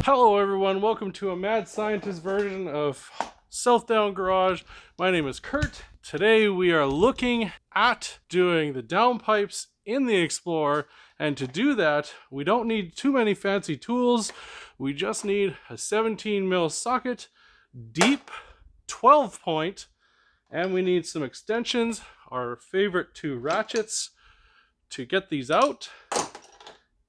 Hello everyone, welcome to a mad scientist version of Self Down Garage. My name is Kurt. Today we are looking at doing the downpipes in the Explorer, and to do that we don't need too many fancy tools. We just need a 17mm socket, deep 12 point, and we need some extensions, our favorite 2 ratchets to get these out.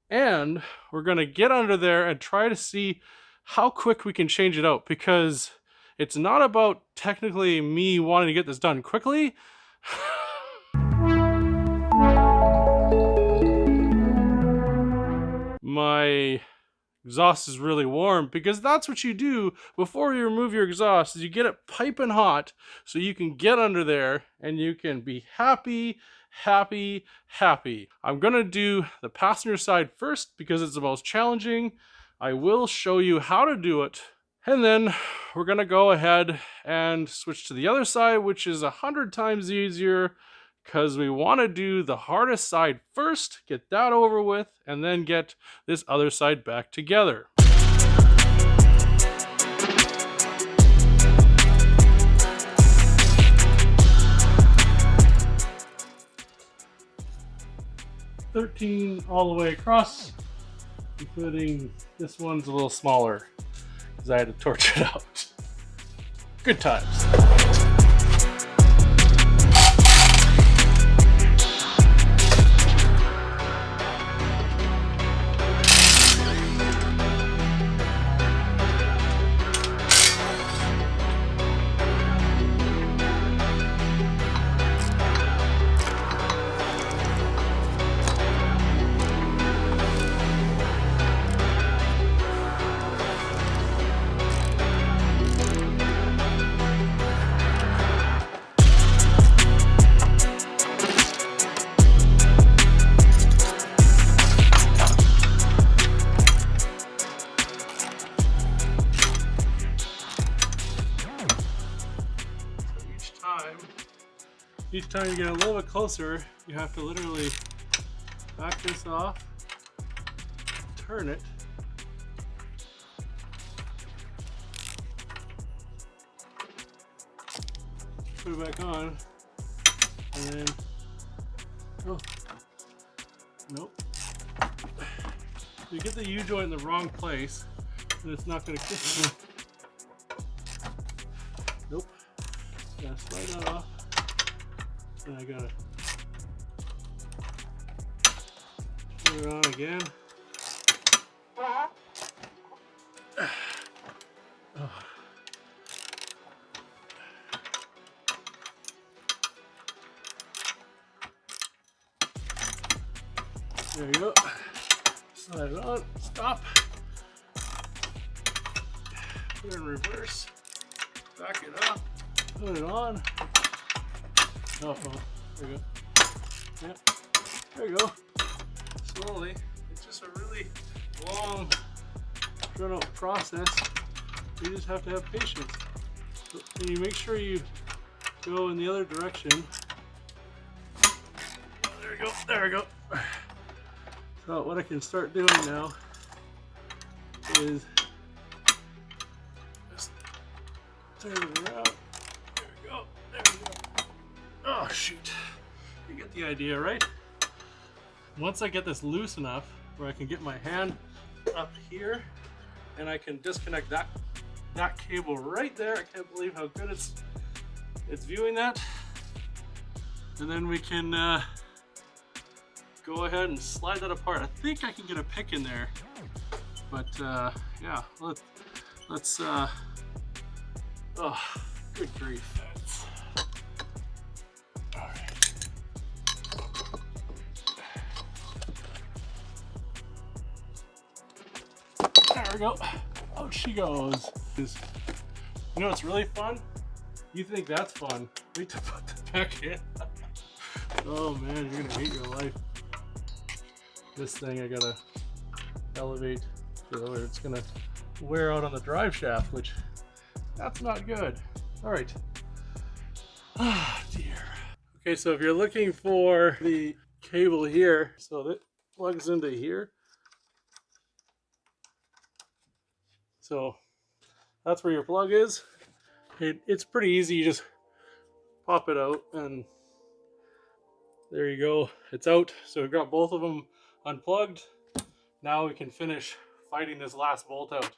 And we're going to get under there and try to see how quick we can change it out, because it's not about technically me wanting to get this done quickly. My exhaust is really warm, because that's what you do before you remove your exhaust, is you get it piping hot so you can get under there and you can be happy. I'm gonna do the passenger side first because it's the most challenging. I will show you how to do it, and then we're gonna go ahead and switch to the other side, which is 100 times easier, because we want to do the hardest side first, get that over with, and then get this other side back together. $13 all the way across, including this one's a little smaller because I had to torch it out. Good times. Each time you get a little bit closer, you have to literally back this off, turn it, put it back on, and then, oh, nope. You get the U-joint in the wrong place, and it's not going to kick you. Nope. Gotta slide that off. And I gotta put it on again. Oh. There you go. Slide it on, stop. Put it in reverse. Back it up. Put it on. Oh, there you go. Yep, there you go. Slowly. It's just a really long, drawn out process. You just have to have patience. And you make sure you go in the other direction. Oh, there we go. There we go. So what I can start doing now is just turn it around. There we go. There we go. Oh shoot, you get the idea, right? Once I get this loose enough where I can get my hand up here and I can disconnect that cable right there. I can't believe how good it's viewing that. And then we can go ahead and slide that apart. I think I can get a pick in there, but yeah, let's oh, good grief. There we go. Out she goes. You know what's really fun? You think that's fun. Wait to put that back in. Oh man, you're gonna hate your life. This thing I gotta elevate so it's gonna wear out on the drive shaft, which that's not good. All right. Ah, dear. Okay, so if you're looking for the cable here, so that plugs into here. So that's where your plug is. It's pretty easy. You just pop it out and there you go. It's out. So we've got both of them unplugged. Now we can finish fighting this last bolt out.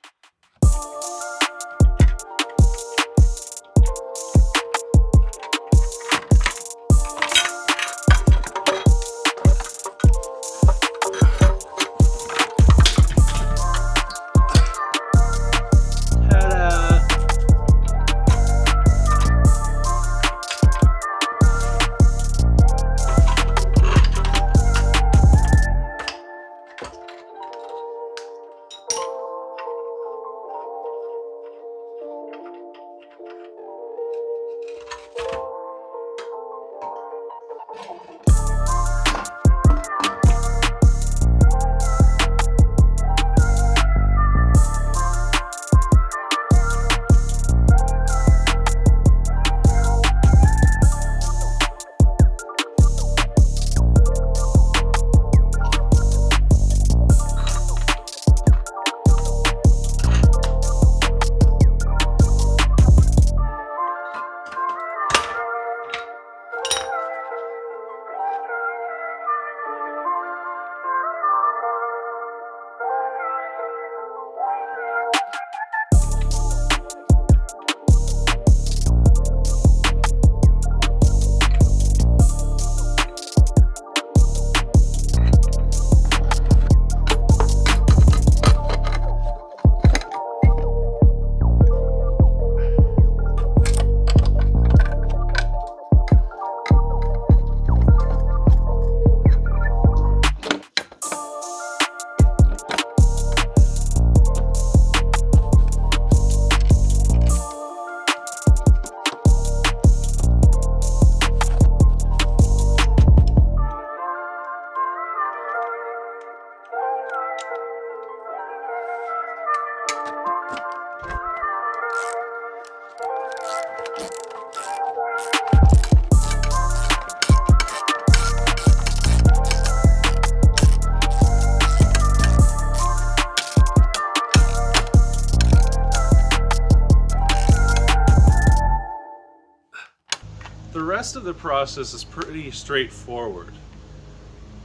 The rest of the process is pretty straightforward.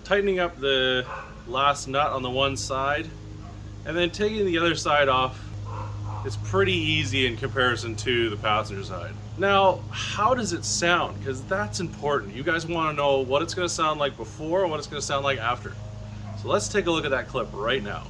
Tightening up the last nut on the one side and then taking the other side off is pretty easy in comparison to the passenger side. Now, how does it sound? Because that's important. You guys want to know what it's going to sound like before and what it's going to sound like after. So let's take a look at that clip right now.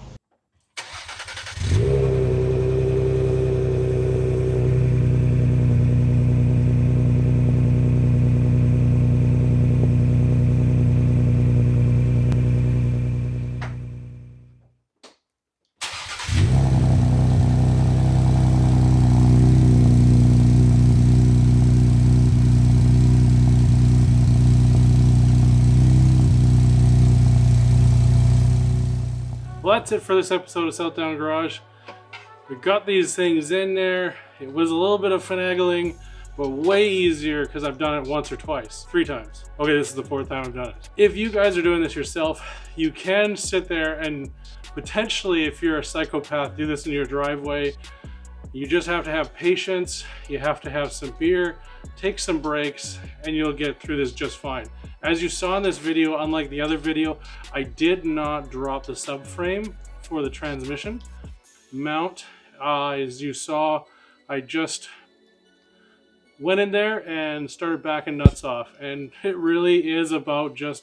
Well, that's it for this episode of Southdown Garage. We got these things in there. It was a little bit of finagling, but way easier because I've done it once or twice, 3 times. Okay, this is the 4th time I've done it. If you guys are doing this yourself, you can sit there and potentially, if you're a psychopath, do this in your driveway. You just have to have patience. You have to have some beer, take some breaks, and you'll get through this just fine. As you saw in this video, unlike the other video, I did not drop the subframe for the transmission mount. As you saw, I just went in there and started backing nuts off. And it really is about just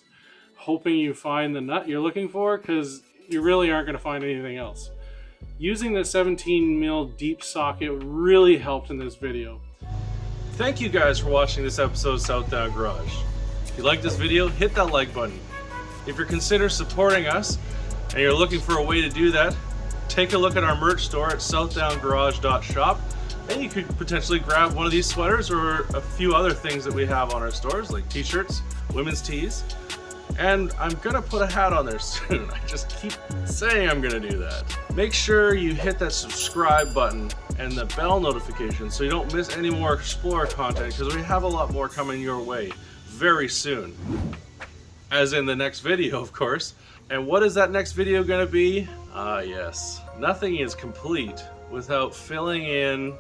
hoping you find the nut you're looking for, because you really aren't going to find anything else. Using the 17mm deep socket really helped in this video. Thank you guys for watching this episode of Southdown Garage. If you like this video, hit that like button. If you're considering supporting us and you're looking for a way to do that, take a look at our merch store at southdowngarage.shop, and you could potentially grab one of these sweaters or a few other things that we have on our stores, like t-shirts, women's tees. And I'm gonna put a hat on there soon. I just keep saying I'm gonna do that. Make sure you hit that subscribe button and the bell notification so you don't miss any more Explorer content, because we have a lot more coming your way very soon. As in the next video, of course. And what is that next video gonna be? Ah, yes. Nothing is complete without filling in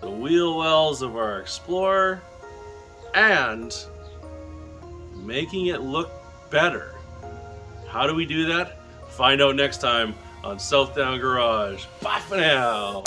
the wheel wells of our Explorer and making it look better. How do we do that? Find out next time on South Down Garage. Bye for now.